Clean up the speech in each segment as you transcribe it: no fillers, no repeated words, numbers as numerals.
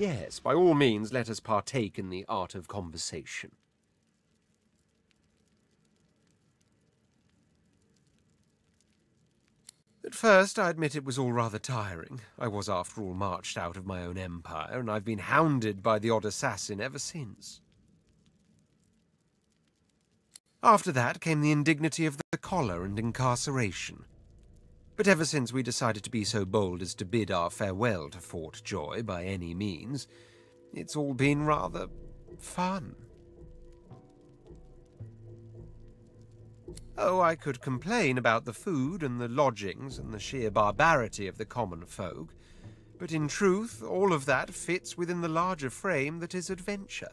Yes, by all means, let us partake in the art of conversation. At first, I admit it was all rather tiring. I was, after all, marched out of my own empire, and I've been hounded by the odd assassin ever since. After that came the indignity of the collar and incarceration. But ever since we decided to be so bold as to bid our farewell to Fort Joy by any means, it's all been rather fun. Oh, I could complain about the food and the lodgings and the sheer barbarity of the common folk, but in truth, all of that fits within the larger frame that is adventure.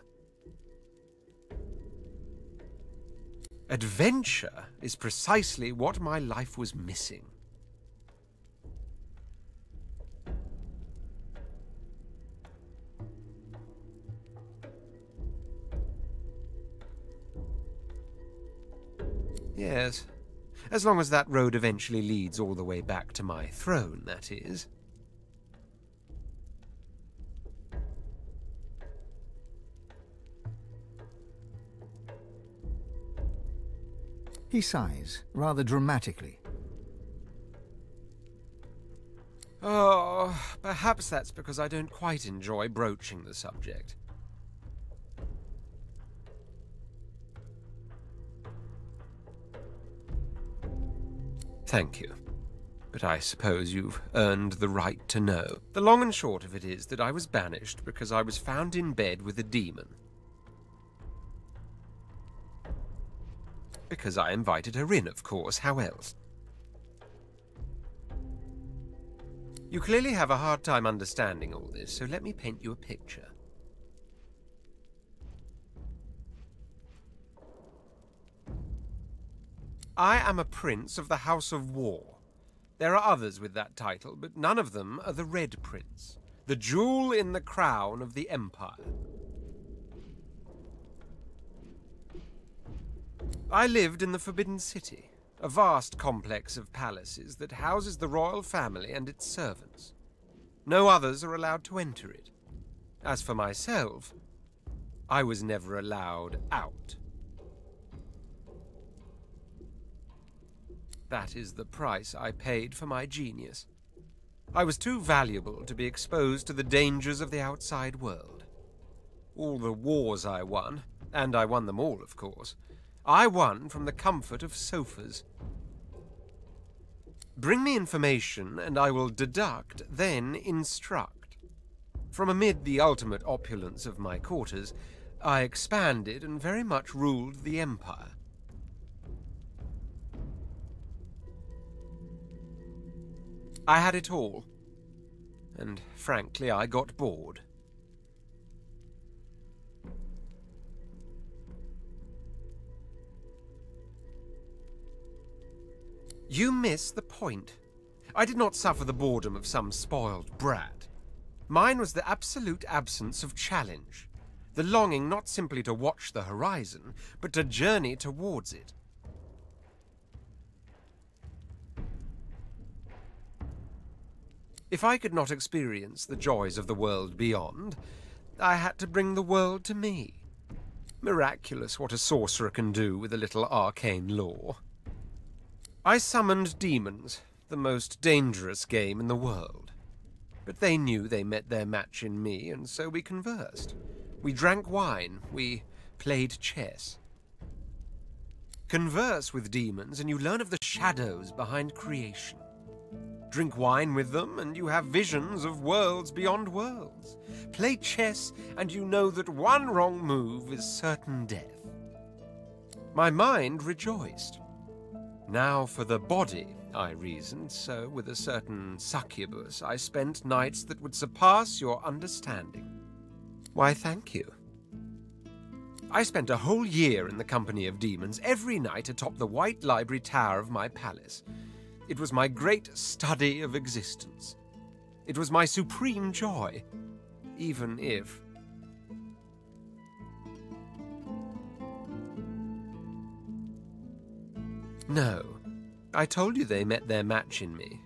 Adventure is precisely what my life was missing. Yes, as long as that road eventually leads all the way back to my throne, that is. He sighs, rather dramatically. Oh, perhaps that's because I don't quite enjoy broaching the subject. Thank you. But I suppose you've earned the right to know. The long and short of it is that I was banished because I was found in bed with a demon. Because I invited her in, of course. How else? You clearly have a hard time understanding all this, so let me paint you a picture. I am a prince of the House of War. There are others with that title, but none of them are the Red Prince, the jewel in the crown of the Empire. I lived in the Forbidden City, a vast complex of palaces that houses the royal family and its servants. No others are allowed to enter it. As for myself, I was never allowed out. That is the price I paid for my genius. I was too valuable to be exposed to the dangers of the outside world. All the wars I won, and I won them all, of course, I won from the comfort of sofas. Bring me information, and I will deduct, then instruct. From amid the ultimate opulence of my quarters, I expanded and very much ruled the Empire. I had it all, and frankly, I got bored. You miss the point. I did not suffer the boredom of some spoiled brat. Mine was the absolute absence of challenge, the longing not simply to watch the horizon, but to journey towards it. If I could not experience the joys of the world beyond, I had to bring the world to me. Miraculous what a sorcerer can do with a little arcane lore. I summoned demons, the most dangerous game in the world. But they knew they met their match in me, and so we conversed. We drank wine, we played chess. Converse with demons and you learn of the shadows behind creation. Drink wine with them, and you have visions of worlds beyond worlds. Play chess, and you know that one wrong move is certain death. My mind rejoiced. Now for the body, I reasoned, so with a certain succubus I spent nights that would surpass your understanding. Why, thank you. I spent a whole year in the company of demons, every night atop the white library tower of my palace. It was my great study of existence. It was my supreme joy, even if... No, I told you they met their match in me.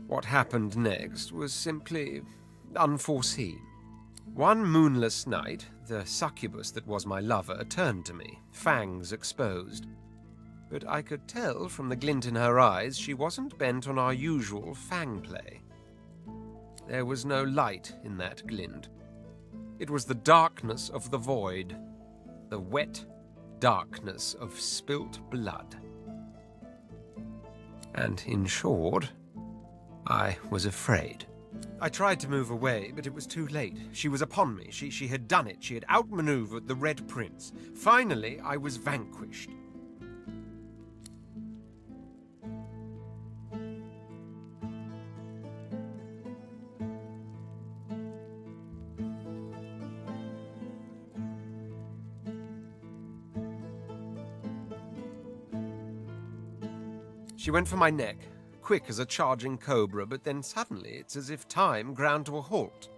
What happened next was simply unforeseen. One moonless night, the succubus that was my lover turned to me, fangs exposed. But I could tell from the glint in her eyes she wasn't bent on our usual fang play. There was no light in that glint. It was the darkness of the void, the wet darkness of spilt blood. And in short, I was afraid. I tried to move away, but it was too late. She was upon me. She had done it. She had outmaneuvered the Red Prince. Finally, I was vanquished. She went for my neck, quick as a charging cobra, but then suddenly it's as if time ground to a halt.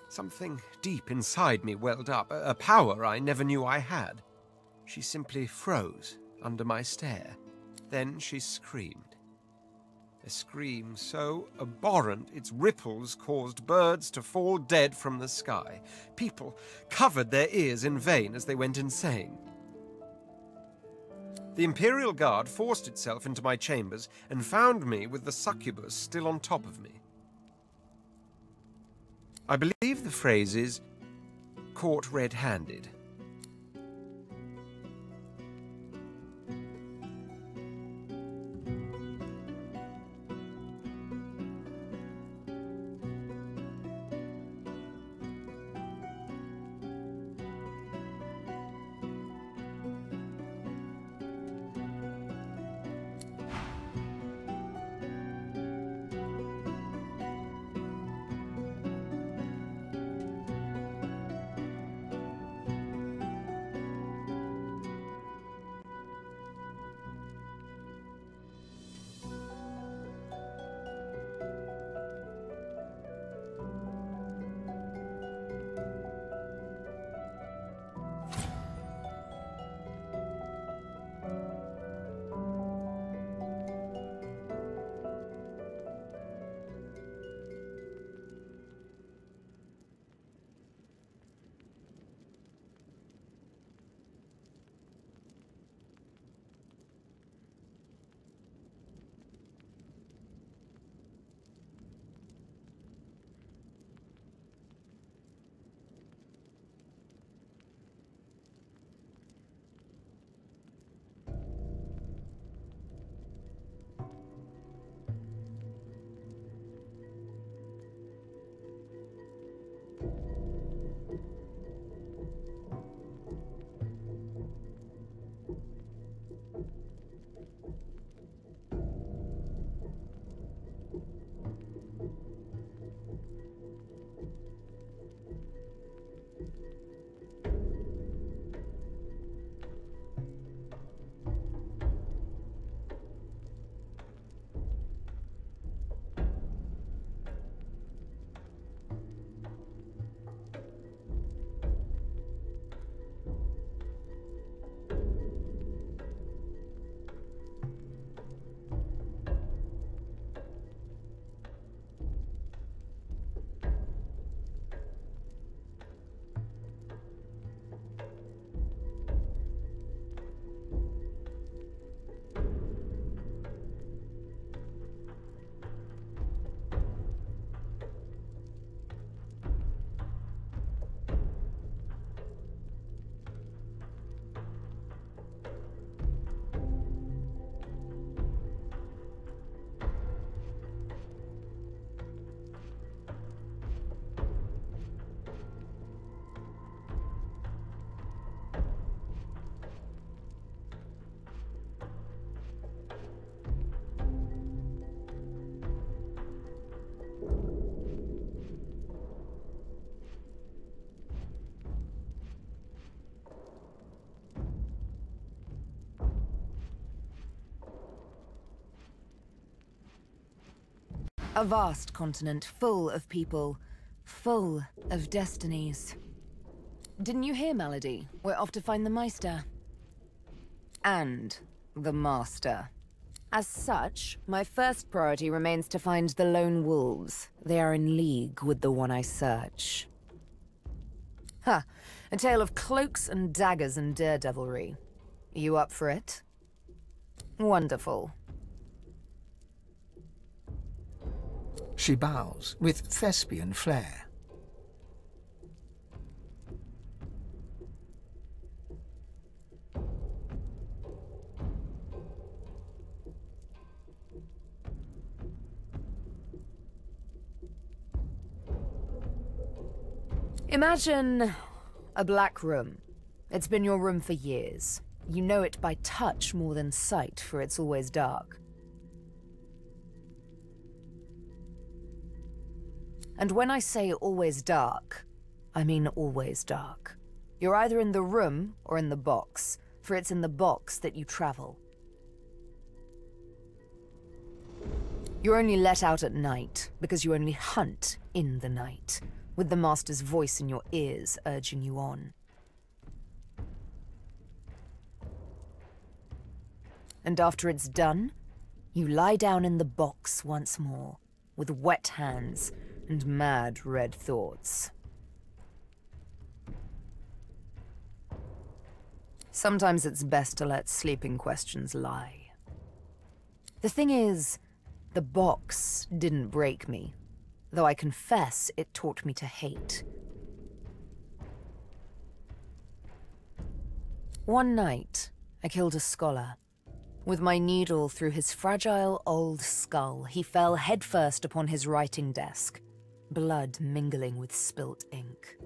Something deep inside me welled up, a power I never knew I had. She simply froze under my stare. Then she screamed. A scream so abhorrent its ripples caused birds to fall dead from the sky. People covered their ears in vain as they went insane. The Imperial Guard forced itself into my chambers and found me with the succubus still on top of me. I believe the phrase is, caught red-handed. A vast continent full of people, full of destinies. Didn't you hear, Melody? We're off to find the Meister. And the Master. As such, my first priority remains to find the lone wolves. They are in league with the one I search. Ha! A tale of cloaks and daggers and daredevilry. You up for it? Wonderful. She bows with thespian flair. Imagine a black room. It's been your room for years. You know it by touch more than sight, for it's always dark. And when I say always dark, I mean always dark. You're either in the room or in the box, for it's in the box that you travel. You're only let out at night, because you only hunt in the night, with the Master's voice in your ears urging you on. And after it's done, you lie down in the box once more, with wet hands and mad red thoughts. Sometimes it's best to let sleeping questions lie. The thing is, the box didn't break me, though I confess it taught me to hate. One night, I killed a scholar. With my needle through his fragile old skull, he fell headfirst upon his writing desk, blood mingling with spilt ink.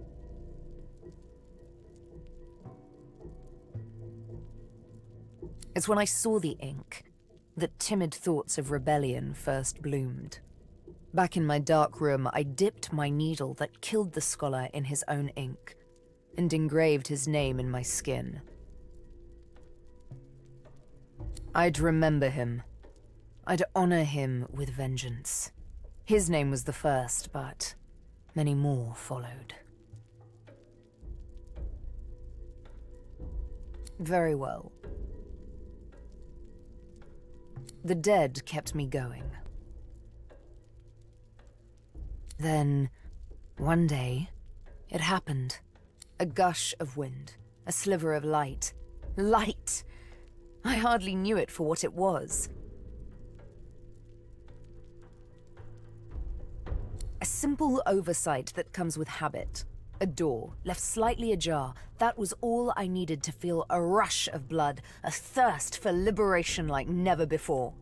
It's when I saw the ink that timid thoughts of rebellion first bloomed. Back in my dark room, I dipped my needle that killed the scholar in his own ink, and engraved his name in my skin. I'd remember him. I'd honor him with vengeance. His name was the first, but many more followed. Very well. The dead kept me going. Then, one day, it happened. A gush of wind, a sliver of light. Light! I hardly knew it for what it was. A simple oversight that comes with habit. A door, left slightly ajar. That was all I needed to feel a rush of blood, a thirst for liberation like never before.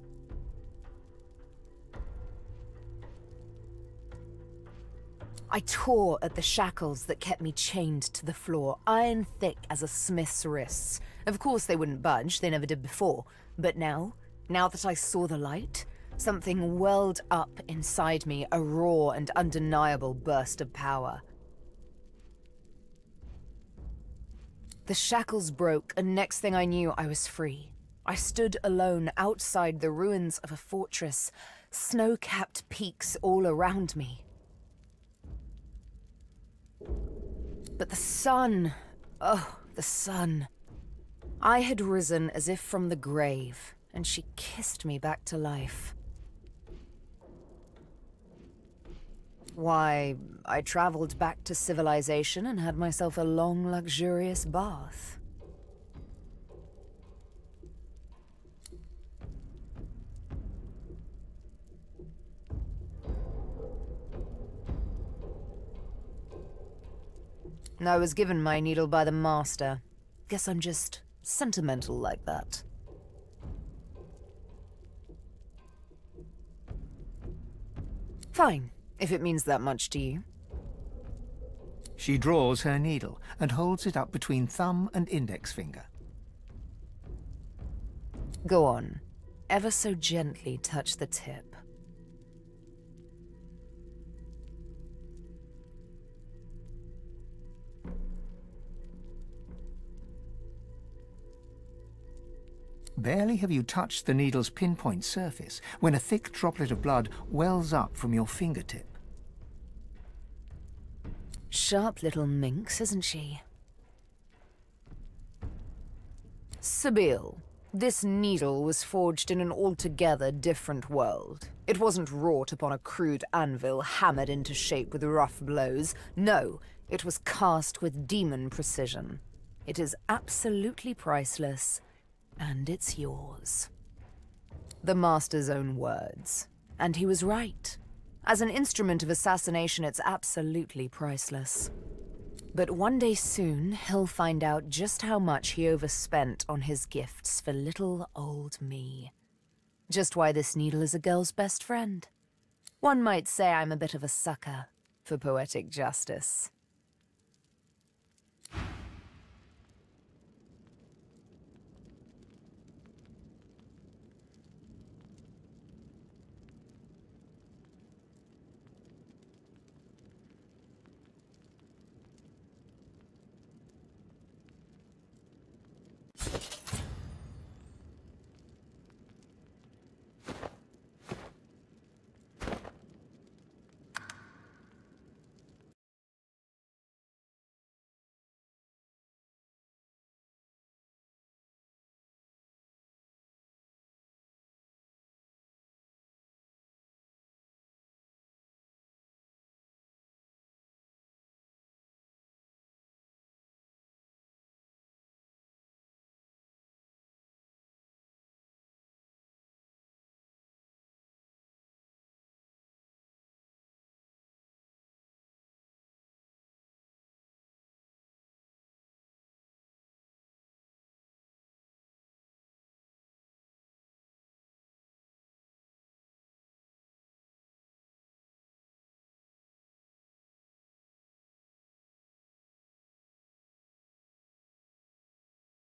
I tore at the shackles that kept me chained to the floor, iron thick as a smith's wrists. Of course they wouldn't budge, they never did before. But now that I saw the light, something welled up inside me, a raw and undeniable burst of power. The shackles broke, and next thing I knew, I was free. I stood alone outside the ruins of a fortress, snow-capped peaks all around me. But the sun, oh, the sun. I had risen as if from the grave, and she kissed me back to life. Why, I traveled back to civilization and had myself a long, luxurious bath. I was given my needle by the Master. Guess I'm just sentimental like that. Fine, if it means that much to you. She draws her needle and holds it up between thumb and index finger. Go on. Ever so gently touch the tip. Barely have you touched the needle's pinpoint surface when a thick droplet of blood wells up from your fingertip. Sharp little minx, isn't she? Sabine, This needle was forged in an altogether different world. It wasn't wrought upon a crude anvil, hammered into shape with rough blows. No, it was cast with demon precision. It is absolutely priceless, and it's yours. The Master's own words. And he was right. As an instrument of assassination, it's absolutely priceless. But one day soon, he'll find out just how much he overspent on his gifts for little old me. Just why this needle is a girl's best friend. One might say I'm a bit of a sucker for poetic justice.